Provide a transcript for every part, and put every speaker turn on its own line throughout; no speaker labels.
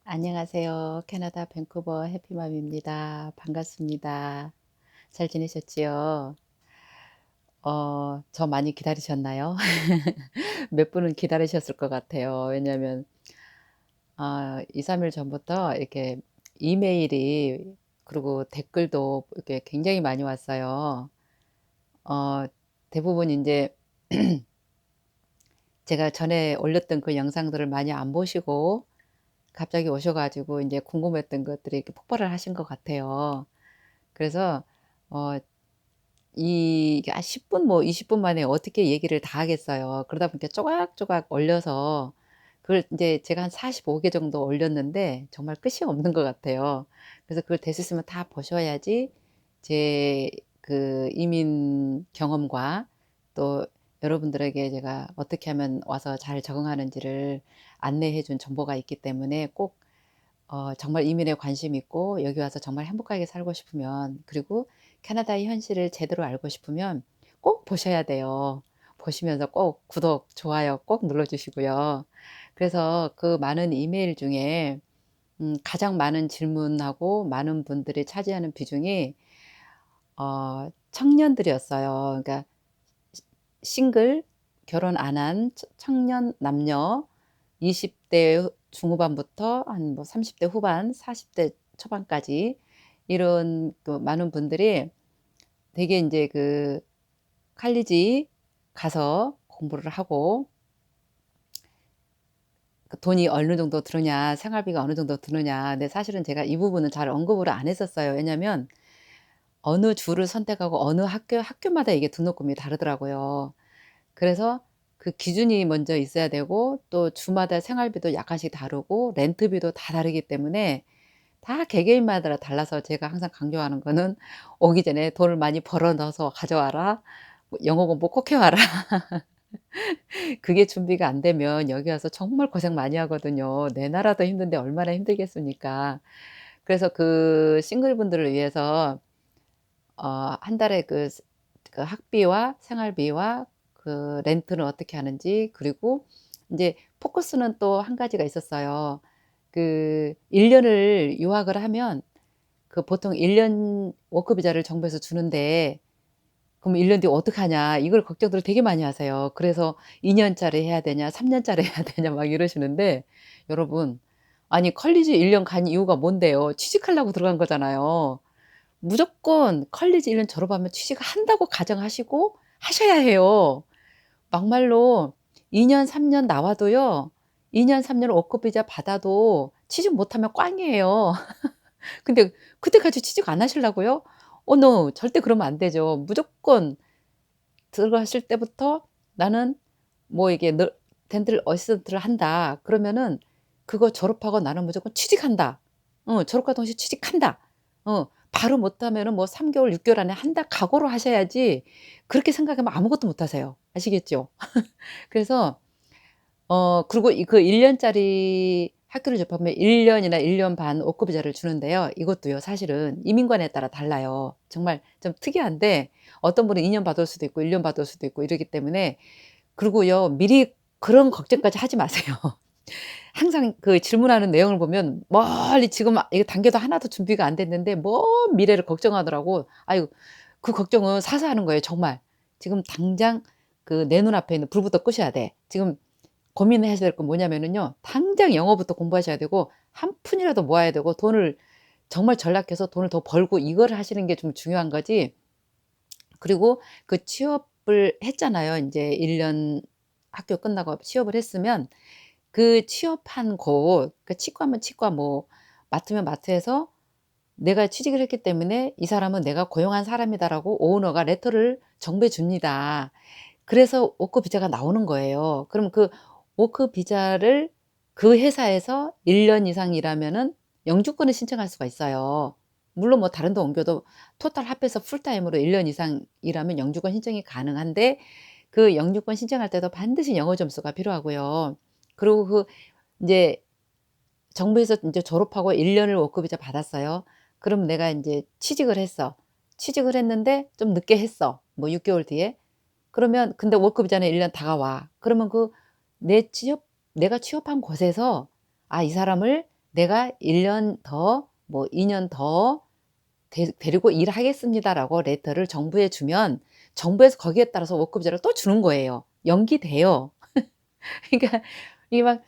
안녕하세요. 캐나다 밴쿠버 해피맘입니다. 반갑습니다. 잘 지내셨지요? 저 많이 기다리셨나요? 몇 분은 기다리셨을 것 같아요. 왜냐면 2-3일 전부터 이렇게 이메일이, 그리고 댓글도 이렇게 굉장히 많이 왔어요. 어 대부분 이제 제가 전에 올렸던 그 영상들을 많이 안 보시고 갑자기 오셔 가지고 이제 궁금했던 것들이 이렇게 폭발을 하신 것 같아요. 그래서 어 이게 10분 뭐 20분 만에 어떻게 얘기를 다 하겠어요. 그러다 보니까 조각조각 올려서 그걸 인제 제가 한 45개 정도 올렸는데 정말 끝이 없는 것 같아요. 그래서 그걸 될 수 있으면 다 보셔야지 제 그 이민 경험과 또 여러분들에게 제가 어떻게 하면 와서 잘 적응하는지를 안내해 준 정보가 있기 때문에 꼭 정말 이민에 관심 있고 여기 와서 정말 행복하게 살고 싶으면, 그리고 캐나다의 현실을 제대로 알고 싶으면 꼭 보셔야 돼요. 보시면서 꼭 구독, 좋아요 꼭 눌러 주시고요. 그래서 그 많은 이메일 중에 가장 많은 질문하고 많은 분들이 차지하는 비중이 청년들이었어요. 그러니까 싱글, 결혼 안 한 청년 남녀, 20대 중후반부터 한 뭐 30대 후반, 40대 초반까지 이런 또 많은 분들이 되게 인제 그 칼리지 가서 공부를 하고 그 돈이 어느 정도 드느냐, 생활비가 어느 정도 드느냐. 근데 사실은 제가 이 부분은 잘 언급을 안 했었어요. 왜냐면 어느 주를 선택하고 어느 학교마다 이게 등록금이 다르더라고요. 그래서 그 기준이 먼저 있어야 되고, 또 주마다 생활비도 약간씩 다르고 렌트비도 다 다르기 때문에 다 개개인마다 달라서 제가 항상 강조하는 거는 "오기 전에 돈을 많이 벌어 넣어서 가져와라. 뭐 영어 공부 꼭 해 와라." 그게 준비가 안 되면 여기 와서 정말 고생 많이 하거든요. 내 나라도 힘든데 얼마나 힘들겠습니까. 그래서 그 싱글분들을 위해서 한 달에 그 학비와 생활비와 그 렌트는 어떻게 하는지, 그리고 인제 포커스는 또 한 가지가 있었어요. 그 1 년을 유학을 하면 그 보통 1년 워크 비자를 정부에서 주는데, 그럼 1년 뒤에 어떡하냐 이걸 걱정들을 되게 많이 하세요. 그래서 2 년짜리 해야 되냐 3 년짜리 해야 되냐 막 이러시는데, 여러분, 아니 컬리지 1년 간 이유가 뭔데요? 취직하려고 들어간 거잖아요. 무조건 컬리지 1년 졸업하면 취직한다고 가정하시고 하셔야 해요. 막말로 2년 3년 나와도요, 2년 3년 워크 비자 받아도 취직 못하면 꽝이에요. 근데 그때까지 취직 안 하시려고요? 노. 절대 그러면 안 되죠. 무조건 들어가실 때부터 '나는 뭐 이게 너 덴탈 어시스턴트를 한다.' 그러면은 그거 졸업하고 '나는 무조건 취직한다.' 졸업과 동시에 취직한다. 바로 못하면은 뭐 3 개월 6 개월 안에 한다 각오를 하셔야지, 그렇게 생각하면 아무것도 못 하세요. 아시겠죠? 그래서 그리고 이 그 1 년짜리 학교를 접하면 1 년이나 1년 반 워크 비자를 주는데요. 이것도요 사실은 이민관에 따라 달라요. 정말 좀 특이한데 어떤 분은 2년 받을 수도 있고 1년 받을 수도 있고 이러기 때문에. 그리고요, 미리 그런 걱정까지 하지 마세요. 항상 그 질문하는 내용을 보면 멀리 지금 이게 단계도 하나도 준비가 안 됐는데 먼 미래를 걱정하더라고. 아유, 그 걱정은 사서 하는 거예요 정말. 지금 당장 그 내 눈앞에 있는 불부터 끄셔야 돼. 지금 고민하셔야 될 건 뭐냐면은요, 당장 영어부터 공부하셔야 되고 한 푼이라도 모아야 되고 돈을 정말 전락해서 돈을 더 벌고 이거를 하시는 게 좀 중요한 거지. 그리고 그 취업을 했잖아요. 인제 1년 학교 끝나고 취업을 했으면 그 취업한 곳, 그 치과면 치과, 뭐 마트면 마트에서 내가 취직을 했기 때문에 '이 사람은 내가 고용한 사람이다.'라고 오너가 레터를 정부에 줍니다. 그래서 워크 비자가 나오는 거예요. 그럼 그 워크 비자를 그 회사에서 1년 이상 일하면은 영주권을 신청할 수가 있어요. 물론 뭐 다른 데 옮겨도 토탈 합해서 풀타임으로 1년 이상 일하면 영주권 신청이 가능한데, 그 영주권 신청할 때도 반드시 영어 점수가 필요하고요. 그리고 그 인제 정부에서 인제 졸업하고 1 년을 워크 비자 받았어요. 그럼 내가 인제 취직을 했어. 취직을 했는데 좀 늦게 했어. 뭐 6 개월 뒤에. 그러면 근데 워크 비자는 1년 다가와. 그러면 그 내 취업 내가 취업한 곳에서 '아 이 사람을 "내가 1년 더 뭐 2년 더 데리고 일하겠습니다."라고 레터를 정부에 주면 정부에서 거기에 따라서 워크비자를 또 주는 거예요. 연기돼요. 그러니까 이게 막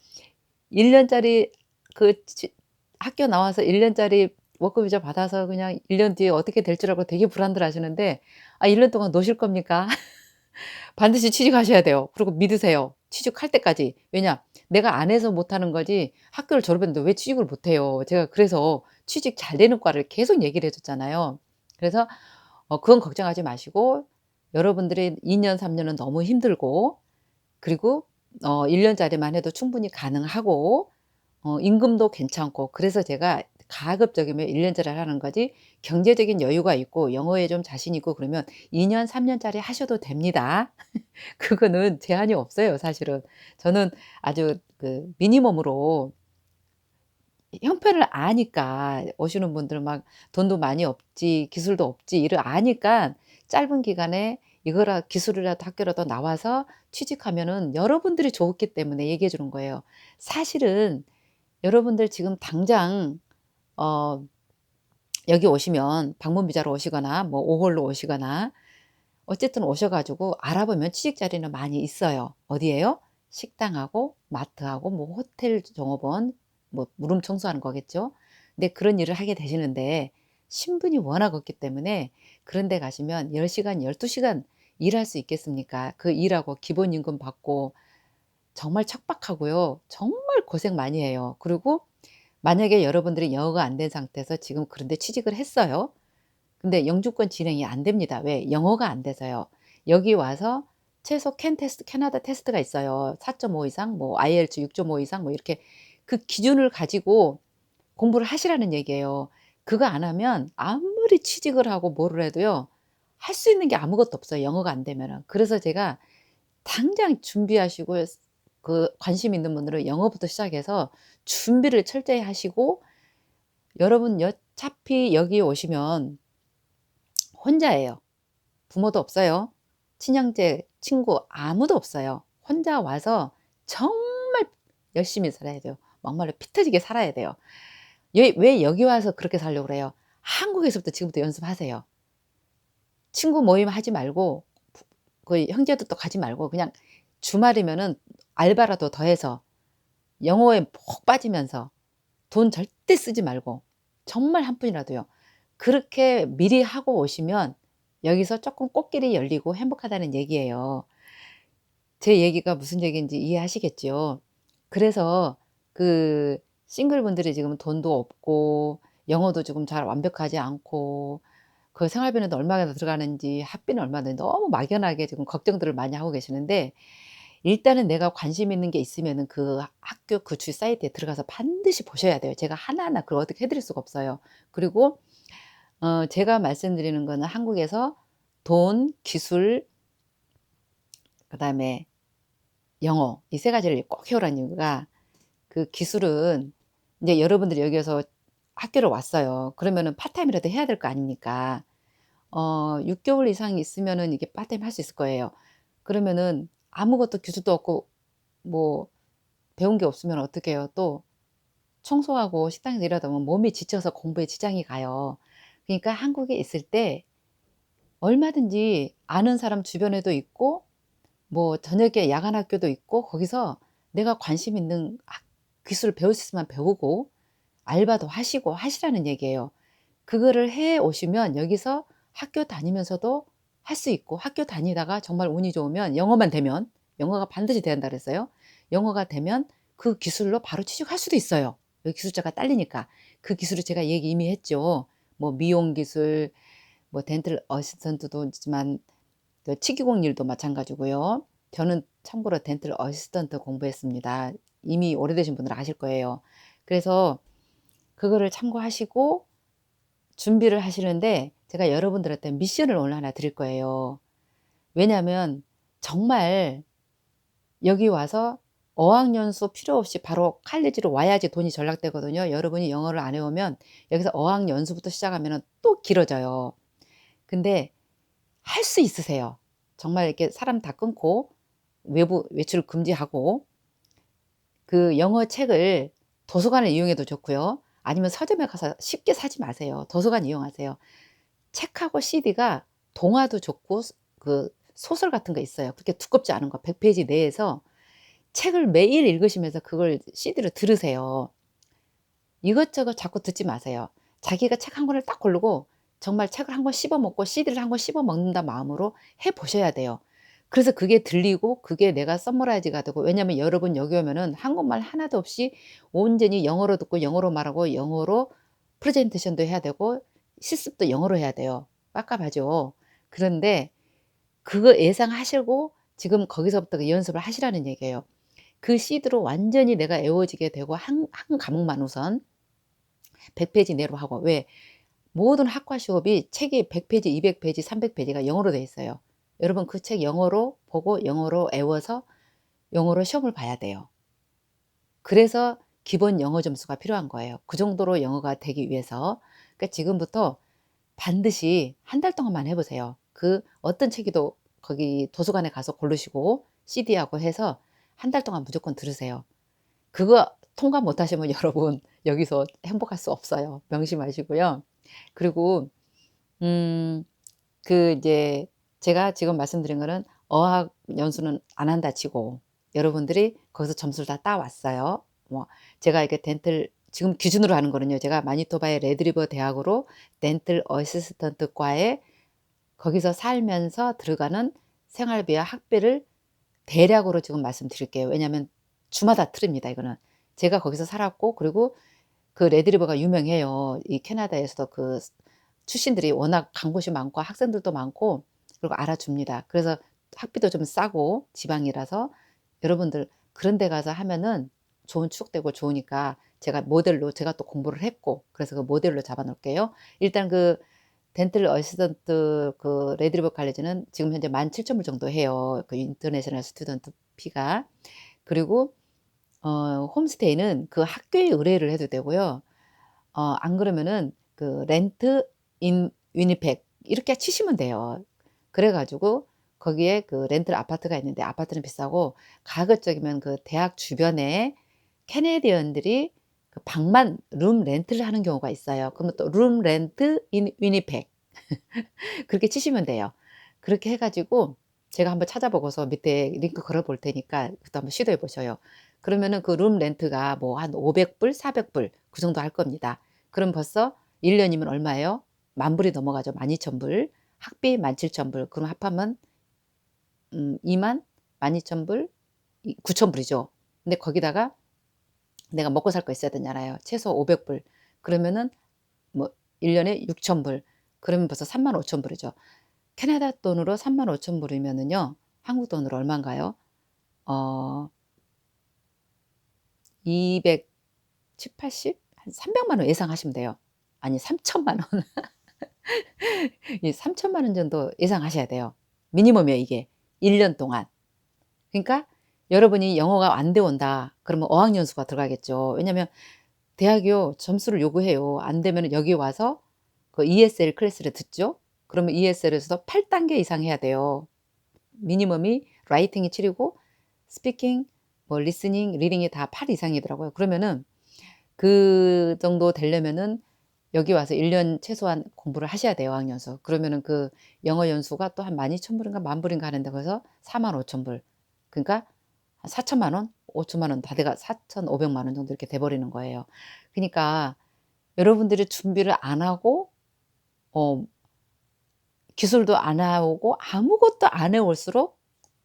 1 년짜리 그 학교 나와서 1 년짜리 워크비자 받아서 그냥 1년 뒤에 어떻게 될 줄 알고 되게 불안들하시는데, 아 1년 동안 노실 겁니까? 반드시 취직하셔야 돼요. 그리고 믿으세요. 취직할 때까지. 왜냐? 내가 안 해서 못하는 거지 학교를 졸업했는데 왜 취직을 못 해요. 제가 그래서 취직 잘 되는 과를 계속 얘기를 해 줬잖아요. 그래서 그건 걱정하지 마시고, 여러분들이 2년 3 년은 너무 힘들고, 그리고 1 년짜리만 해도 충분히 가능하고 임금도 괜찮고, 그래서 제가 가급적이면 1 년짜리 하라는 거지, 경제적인 여유가 있고 영어에 좀 자신 있고 그러면 2년 3 년짜리 하셔도 됩니다. 그거는 제한이 없어요 사실은. 저는 아주 그 미니멈으로 형편을 아니까, 오시는 분들 막 돈도 많이 없지 기술도 없지 이를 아니까 짧은 기간에 이거라 기술이라도 학교라도 나와서 취직하면은 여러분들이 좋기 때문에 얘기해 주는 거예요. 사실은 여러분들 지금 당장 어 여기 오시면 방문 비자로 오시거나 뭐 5 월로 오시거나 어쨌든 오셔 가지고 알아보면 취직 자리는 많이 있어요. 어디예요? 식당하고 마트하고 뭐 호텔 종업원, 뭐 물음 청소하는 거겠죠. 근데 그런 일을 하게 되시는데 신분이 워낙 없기 때문에 그런 데 가시면 10 시간 12 시간 일할 수 있겠습니까? 그 일하고 기본 임금 받고 정말 척박하고요. 정말 고생 많이 해요. 그리고 만약에 여러분들이 영어가 안 된 상태에서 지금 그런 데 취직을 했어요. 근데 영주권 진행이 안 됩니다. 왜? 영어가 안 돼서요. 여기 와서 최소 캐나다 테스트가 있어요. 4.5 이상, 뭐 IELTS 6.5 이상 뭐 이렇게 그 기준을 가지고 공부를 하시라는 얘기예요. 그거 안 하면 아무리 취직을 하고 뭐를 해도요. 할 수 있는 게 아무것도 없어요, 영어가 안 되면은. 그래서 제가 당장 준비하시고 그 관심 있는 분들은 영어부터 시작해서 준비를 철저히 하시고, 여러분 어차피 여기 오시면 혼자예요. 부모도 없어요. 친형제, 친구 아무도 없어요. 혼자 와서 정말 열심히 살아야 돼요. 막말로 피 터지게 살아야 돼요. 왜 여기 와서 그렇게 살려고 그래요? 한국에서부터 지금부터 연습하세요. 친구 모임 하지 말고 그 형제들도 가지 말고 그냥 주말이면은 알바라도 더 해서 영어에 푹 빠지면서 돈 절대 쓰지 말고 정말 한 푼이라도요. 그렇게 미리 하고 오시면 여기서 쪼끔 꽃길이 열리고 행복하다는 얘기예요. 제 얘기가 무슨 얘기인지 이해하시겠죠? 그래서 그 싱글분들이 지금 돈도 없고 영어도 지금 잘 완벽하지 않고 그 생활비는 얼마나 들어가는지 학비는 얼마나 드는지 너무 막연하게 지금 걱정들을 많이 하고 계시는데, 일단은 내가 관심 있는 게 있으면은 그 학교 그 주 사이트에 들어가서 반드시 보셔야 돼요. 제가 하나하나 그걸 어떻게 해 드릴 수가 없어요. 그리고 제가 말씀드리는 거는 한국에서 돈, 기술, 그다음에 영어 이 세 가지를 꼭 해오라는 이유가, 그 기술은 인제 여러분들이 여기에서 학교를 왔어요. 그러면은 파트타임이라도 해야 될 거 아닙니까? 6 개월 이상 있으면은 이게 파트타임 할 수 있을 거예요. 그러면은 아무것도 기술도 없고 뭐 배운 게 없으면 어떡해요. 또 청소하고 식당에서 일하다 보면 몸이 지쳐서 공부에 지장이 가요. 그러니까 한국에 있을 때 얼마든지 아는 사람 주변에도 있고 뭐 저녁에 야간 학교도 있고 거기서 내가 관심 있는 기술을 배울 수 있으면 배우고 알바도 하시고 하시라는 얘기예요. 그거를 해 오시면 여기서 학교 다니면서도 할 수 있고, 학교 다니다가 정말 운이 좋으면 영어만 되면, 영어가 반드시 돼야 한다 그랬어요. 영어가 되면 그 기술로 바로 취직할 수도 있어요. 여기 기술자가 딸리니까. 그 기술을 제가 얘기 이미 했죠. 뭐 미용 기술, 뭐 덴털 어시스턴트도 있지만 그 치기공 일도 마찬가지고요. 저는 참고로 덴털 어시스턴트 공부했습니다. 이미 오래되신 분들은 아실 거예요. 그래서 그거를 참고하시고 준비를 하시는데, 제가 여러분들한테 미션을 오늘 하나 드릴 거예요. 왜냐하면 정말 여기 와서 어학연수 필요 없이 바로 칼리지로 와야지 돈이 절약되거든요. 여러분이 영어를 안 해 오면 여기서 어학연수부터 시작하면은 또 길어져요. 근데 할 수 있으세요. 정말 이렇게 사람 다 끊고 외부 외출을 금지하고 그 영어 책을 도서관을 이용해도 좋고요. 아니면 서점에 가서 쉽게 사지 마세요. 도서관 이용하세요. 책하고 CD가 동화도 좋고 그 소설 같은 거 있어요. 그렇게 두껍지 않은 거 100 페이지 내에서 책을 매일 읽으시면서 그걸 CD로 들으세요. 이것저것 자꾸 듣지 마세요. 자기가 책 한 권을 딱 고르고 정말 책을 한 권 씹어 먹고 CD를 한 권 씹어 먹는다 마음으로 해 보셔야 돼요. 그래서 그게 들리고 그게 내가 서머라이즈가 되고, 왜냐하면 여러분 여기 오면은 한국말 하나도 없이 온전히 영어로 듣고 영어로 말하고 영어로 프레젠테이션도 해야 되고 실습도 영어로 해야 돼요. 깝깝하죠. 그런데 그거 예상하시고 지금 거기서부터 그 연습을 하시라는 얘기예요. 그 CD로 완전히 내가 애워지게 되고 한 과목만 우선 100 페이지 내로 하고, 왜 모든 학과 수업이 책이 100 페이지, 200 페이지, 300 페이지가 영어로 돼 있어요. 여러분 그 책 영어로 보고 영어로 외워서 영어로 시험을 봐야 돼요. 그래서 기본 영어 점수가 필요한 거예요. 그 정도로 영어가 되기 위해서. 그러니까 지금부터 반드시 한 달 동안만 해 보세요. 그 어떤 책이도 거기 도서관에 가서 고르시고 CD하고 해서 한 달 동안 무조건 들으세요. 그거 통과 못 하시면 여러분 여기서 행복할 수 없어요. 명심하시고요. 그리고 음 이제 제가 지금 말씀드린 거는 어학 연수는 안 한다 치고 여러분들이 거기서 점수를 다 따 왔어요. 뭐 제가 이렇게 덴틀 지금 기준으로 하는 거는요. 제가 마니토바의 레드리버 대학으로 덴틀 어시스턴트 과에 거기서 살면서 들어가는 생활비와 학비를 대략으로 지금 말씀드릴게요. 왜냐하면 주마다 틀립니다 이거는. 제가 거기서 살았고, 그리고 그 레드리버가 유명해요. 이 캐나다에서도 그 출신들이 워낙 간 곳이 많고 학생들도 많고 그리고 알아줍니다. 그래서 학비도 좀 싸고 지방이라서 여러분들 그런 데 가서 하면은 좋은 추억되고 좋으니까 제가 모델로 제가 또 공부를 했고 그래서 그 모델로 잡아 놓을게요. 일단 그 덴틀 어시스턴트 그 레드리버 칼리지는 지금 현재 17,000불 정도 해요. 그 인터내셔널 스튜던트 피가. 그리고 홈스테이는 그 학교에 의뢰를 해도 되고요. 안 그러면은 그 렌트 인 위니펙 이렇게 치시면 돼요. 그래 가지고 거기에 그 렌털 아파트가 있는데 아파트는 비싸고 가급적이면 그 대학 주변에 캐네디언들이 그 방만 룸 렌트를 하는 경우가 있어요. 그러면 또 룸 렌트 인 위니펙 그렇게 치시면 돼요. 그렇게 해 가지고 제가 한번 찾아보고서 밑에 링크 걸어 볼 테니까 그것도 한번 시도해 보셔요. 그러면은 그 룸 렌트가 뭐 한 500 불, 400불 그 정도 할 겁니다. 그럼 벌써 1 년이면 얼마예요? 10,000 불이 넘어가죠. 12,000 불. 학비 17,000 불. 그럼 합하면 2만 12,000 불, 이 9,000 불이죠. 근데 거기다가 내가 먹고 살 거 있어야 되잖아요. 최소 500 불. 그러면은 뭐 1 년에 6,000 불. 그러면 벌써 35,000 불이죠. 캐나다 돈으로 35,000 불이면은요. 한국 돈으로 얼마인가요? 어 270, 80? 한 300만 원 예상하시면 돼요. 아니 3천만 원. 이 3천만 원 정도 예상하셔야 돼요. 미니멈이에요 이게. 1년 동안. 그러니까 여러분이 영어가 안 돼 온다. 그러면 어학연수가 들어가겠죠. 왜냐하면 대학이요 점수를 요구해요. 안 되면은 여기 와서 그 ESL 클래스를 듣죠. 그러면 ESL에서도 8 단계 이상 해야 돼요. 미니멈이 라이팅이 7 이고 스피킹 뭐 리스닝, 리딩이 다 8 이상이더라고요. 그러면은 그 정도 되려면은 여기 와서 1년 최소한 공부를 하셔야 돼요, 어학연수. 그러면은 그 영어 연수가 또 한 12,000 불인가 10,000 불인가 하는데 거기서 45,000 불. 그러니까 한 4천만 원, 5천만 원 다 돼가 4,500만 원 정도 이렇게 돼 버리는 거예요. 그니까 여러분들이 준비를 안 하고 어 기술도 안 해오고 아무것도 안 해 올수록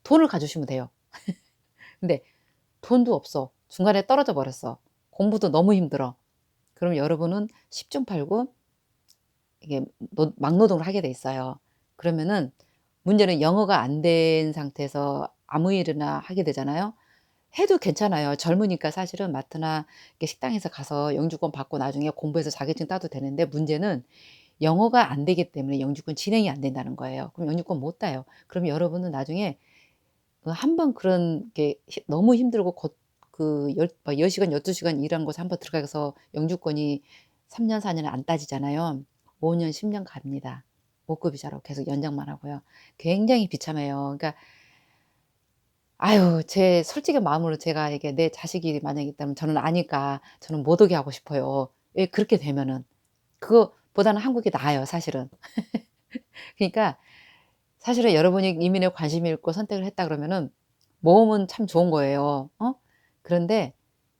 돈을 가져오시면 돼요. 근데 돈도 없어. 중간에 떨어져 버렸어. 공부도 너무 힘들어. 그럼 여러분은 10중 8구 이게 막노동을 하게 돼 있어요. 그러면은 문제는 영어가 안 된 상태에서 아무 일이나 하게 되잖아요. 해도 괜찮아요. 젊으니까 사실은 마트나 이렇게 식당에서 가서 영주권 받고 나중에 공부해서 자격증 따도 되는데, 문제는 영어가 안 되기 때문에 영주권 진행이 안 된다는 거예요. 그럼 영주권 못 따요. 그럼 여러분은 나중에 한 번 그런 게 너무 힘들고 곧 그 10 시간 12 시간 일한 곳에 한 번 들어가서 영주권이 3년 4 년을 안 따지잖아요. 5 년 10년 갑니다. 5급 이자로 계속 연장만 하고요. 굉장히 비참해요. 그러니까 아유 제 솔직한 마음으로 제가 이게 내 자식이 만약에 있다면 저는 아니까 저는 못 오게 하고 싶어요. 예 그렇게 되면은. 그거보다는 한국이 나아요 사실은. 그러니까 사실은 여러분이 이민에 관심이 있고 선택을 했다 그러면은 모험은 참 좋은 거예요. 어? 그런데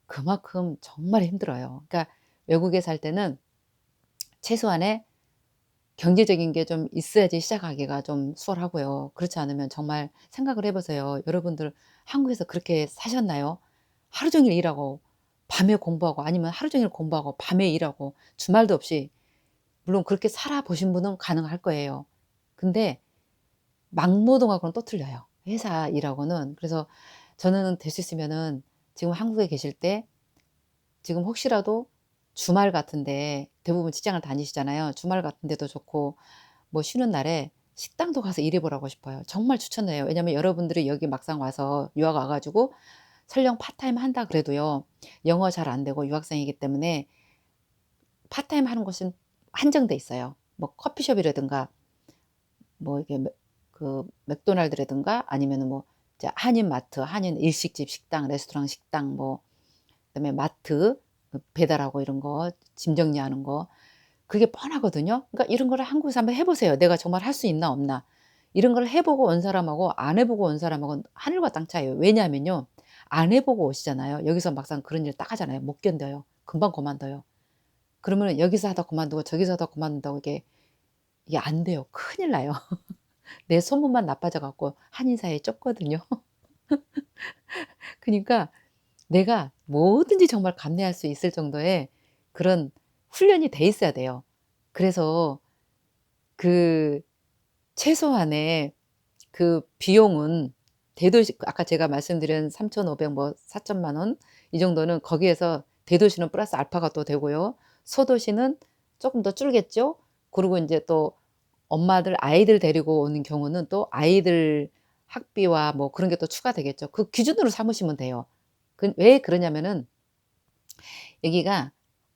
그만큼 정말 힘들어요. 그러니까 외국에 살 때는 최소한의 경제적인 게 좀 있어야지 시작하기가 좀 수월하고요. 그렇지 않으면 정말 생각을 해 보세요. 여러분들 한국에서 그렇게 사셨나요? 하루 종일 일하고 밤에 공부하고 아니면 하루 종일 공부하고 밤에 일하고 주말도 없이 물론 그렇게 살아 보신 분은 가능할 거예요. 근데 막노동하고는 또 틀려요, 회사 일하고는. 그래서 저는 될 수 있으면은 지금 한국에 계실 때 지금 혹시라도 주말 같은데 대부분 직장을 다니시잖아요. 주말 같은 데도 좋고 뭐 쉬는 날에 식당도 가서 일해 보라고 싶어요. 정말 추천해요. 왜냐하면 여러분들이 여기 막상 와서 유학 와 가지고 설령 파타임 한다 그래도요. 영어 잘 안 되고 유학생이기 때문에 파타임 하는 곳은 한정돼 있어요. 뭐 커피숍이라든가 뭐 이게 맥도날드라든가 아니면은 뭐 이제 한인마트, 한인 일식집 식당, 레스토랑 식당 뭐 그다음에 마트 배달하고 이런 거 짐 정리하는 거 그게 뻔하거든요. 그러니까 이런 거를 한국에서 한번 해 보세요. 내가 정말 할 수 있나 없나. 이런 걸 해 보고 온 사람하고 안 해 보고 온 사람하고는 하늘과 땅 차이예요. 왜냐하면요. 안 해 보고 오시잖아요. 여기서 막상 그런 일 딱 하잖아요. 못 견뎌요. 금방 그만둬요. 그러면은 여기서 하다 그만두고 저기서 하다 그만둔다고 이게 안 돼요. 큰일 나요. 내 소문만 나빠져 갖고 한인 사회에 쫓거든요. 그니까 내가 뭐든지 정말 감내할 수 있을 정도의 그런 훈련이 돼 있어야 돼요. 그래서 그 최소한의 그 비용은 대도시 아까 제가 말씀드린 3,500 뭐 4천만 원 이 정도는 거기에서 대도시는 플러스 알파가 또 되고요. 소도시는 쪼끔 더 줄겠죠. 그리고 인제 또 엄마들 아이들 데리고 오는 경우는 또 아이들 학비와 뭐 그런 게 또 추가되겠죠. 그 기준으로 삼으시면 돼요. 왜 그러냐면은 여기가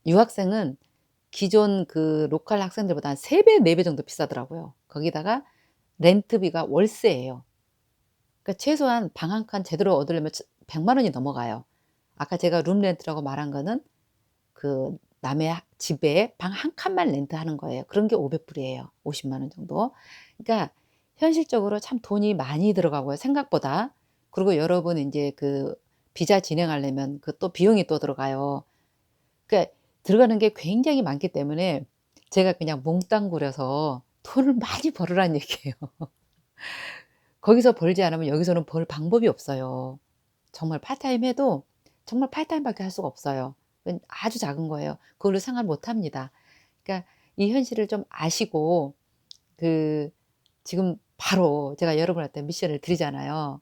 유학생은 기존 그 로컬 학생들보다 한 3 배, 4배 정도 비싸더라고요. 거기다가 렌트비가 월세예요. 그러니까 최소한 방 한 칸 제대로 얻으려면 1 0 0 원이 넘어가요. 아까 제가 룸 렌트라고 말한 거는 그 남의 집에 방 한 칸만 렌트하는 거예요. 그런 게 500 불이에요. 50만 원 정도. 그러니까 현실적으로 참 돈이 많이 들어가고요, 생각보다. 그리고 여러분 인제 그 비자 진행하려면 그 또 비용이 또 들어가요. 그러니까 들어가는 게 굉장히 많기 때문에 제가 그냥 몽땅 구려서 돈을 많이 벌으라는 얘기예요. 거기서 벌지 않으면 여기서는 벌 방법이 없어요. 정말 파트타임 해도 정말 파트타임밖에 할 수가 없어요. 그건 아주 작은 거예요. 그걸로 생활 못 합니다. 그러니까 이 현실을 좀 아시고 그 지금 바로 제가 여러분한테 미션을 드리잖아요.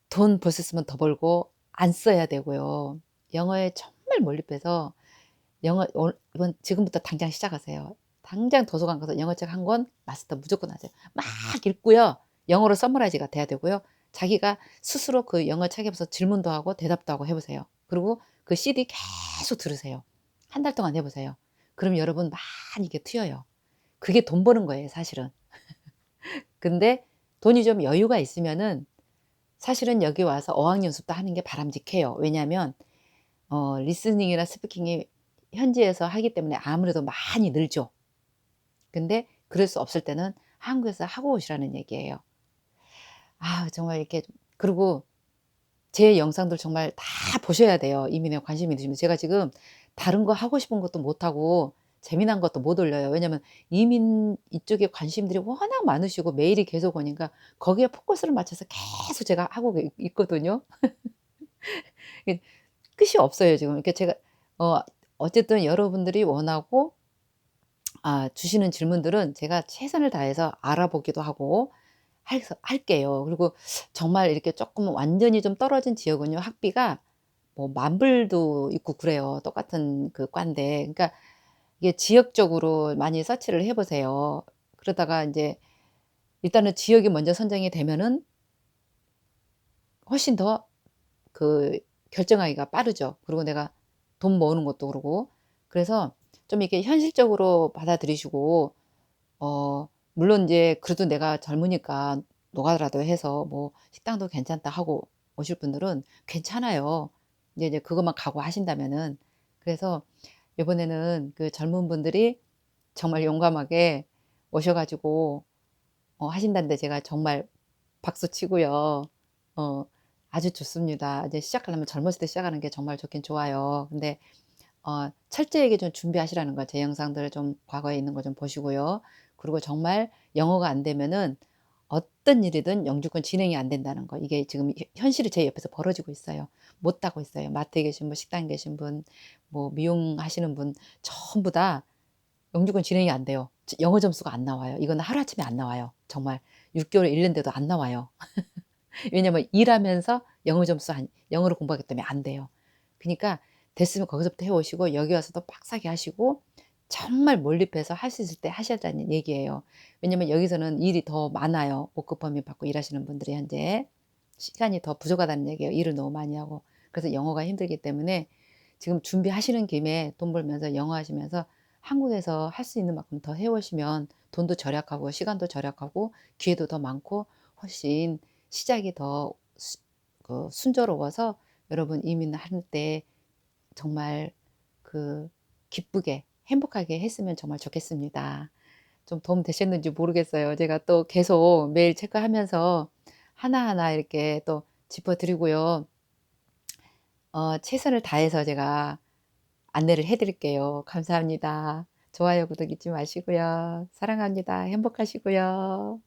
돈 벌 수 있으면 더 벌고 안 써야 되고요. 영어에 정말 몰입해서 영어 이번 지금부터 당장 시작하세요. 당장 도서관 가서 영어책 한 권 마스터 무조건 하세요. 막 읽고요. 영어로 서머라이즈가 돼야 되고요. 자기가 스스로 그 영어 책에 서 질문도 하고 대답도 하고 해 보세요. 그리고 그 CD 계속 들으세요. 한 달 동안 해 보세요. 그럼 여러분 많이 이게 트여요. 그게 돈 버는 거예요 사실은. 근데 돈이 좀 여유가 있으면은 사실은 여기 와서 어학 연습도 하는 게 바람직해요. 왜냐하면 리스닝이나 스피킹이 현지에서 하기 때문에 아무래도 많이 늘죠. 근데 그럴 수 없을 때는 한국에서 하고 오시라는 얘기예요. 아 정말 이렇게 그리고 제 영상들 정말 다 보셔야 돼요, 이민에 관심이 있으시면. 제가 지금 다른 거 하고 싶은 것도 못 하고 재미난 것도 못 올려요. 왜냐면 이민 이쪽에 관심들이 워낙 많으시고 메일이 계속 오니까 거기에 포커스를 맞춰서 계속 제가 하고 있거든요. 예 끝이 없어요 지금. 이렇게 제가 어 어쨌든 여러분들이 원하고 주시는 질문들은 제가 최선을 다해서 알아보기도 하고 해서 할게요. 그리고 정말 이렇게 쪼끔 완전히 좀 떨어진 지역은요 학비가 뭐 만 불도 있고 그래요. 똑같은 그 과인데. 그러니까 이게 지역적으로 많이 서치를 해 보세요. 그러다가 인제 일단은 지역이 먼저 선정이 되면은 훨씬 더 그 결정하기가 빠르죠. 그리고 내가 돈 모으는 것도 그러고. 그래서 좀 이렇게 현실적으로 받아들이시고 물론 인제 그래도 내가 젊으니까 노가다라도 해서 뭐 식당도 괜찮다 하고 오실 분들은 괜찮아요. 이제 그것만 각오하신다면은. 그래서 이번에는 그 젊은 분들이 정말 용감하게 오셔 가지고 하신다는데 제가 정말 박수 치고요. 어 아주 좋습니다. 이제 시작하려면 젊었을 때 시작하는 게 정말 좋긴 좋아요. 근데 철저하게 좀 준비하시라는 거, 제 영상들을 좀 과거에 있는 거 좀 보시고요. 그리고 정말 영어가 안 되면은 어떤 일이든 영주권 진행이 안 된다는 거, 이게 지금 현실이 제 옆에서 벌어지고 있어요. 못 하고 있어요. 마트에 계신 분, 식당에 계신 분, 뭐 미용하시는 분 전부 다 영주권 진행이 안 돼요. 영어 점수가 안 나와요. 이거는 하루아침에 안 나와요. 정말 6 개월 일는데도 안 나와요. 왜냐면 일하면서 영어를 공부하기 때문에 안 돼요. 그니까 됐으면 거기서부터 해 오시고 여기 와서도 빡세게 하시고 정말 몰입해서 할 수 있을 때 하셔야 된다는 얘기예요. 왜냐면 여기서는 일이 더 많아요. 월급 범위 받고 일하시는 분들이 현재. 시간이 더 부족하다는 얘기예요, 일을 너무 많이 하고. 그래서 영어가 힘들기 때문에 지금 준비하시는 김에 돈 벌면서 영어 하시면서 한국에서 할 수 있는 만큼 더 해 오시면 돈도 절약하고 시간도 절약하고 기회도 더 많고 훨씬 시작이 더 순조로워서 여러분 이민할 때 정말 그 기쁘게 행복하게 했으면 정말 좋겠습니다. 좀 도움 되셨는지 모르겠어요. 제가 또 계속 매일 체크하면서 하나하나 이렇게 또 짚어 드리고요. 최선을 다해서 제가 안내를 해 드릴게요. 감사합니다. 좋아요, 구독 잊지 마시고요. 사랑합니다. 행복하시고요.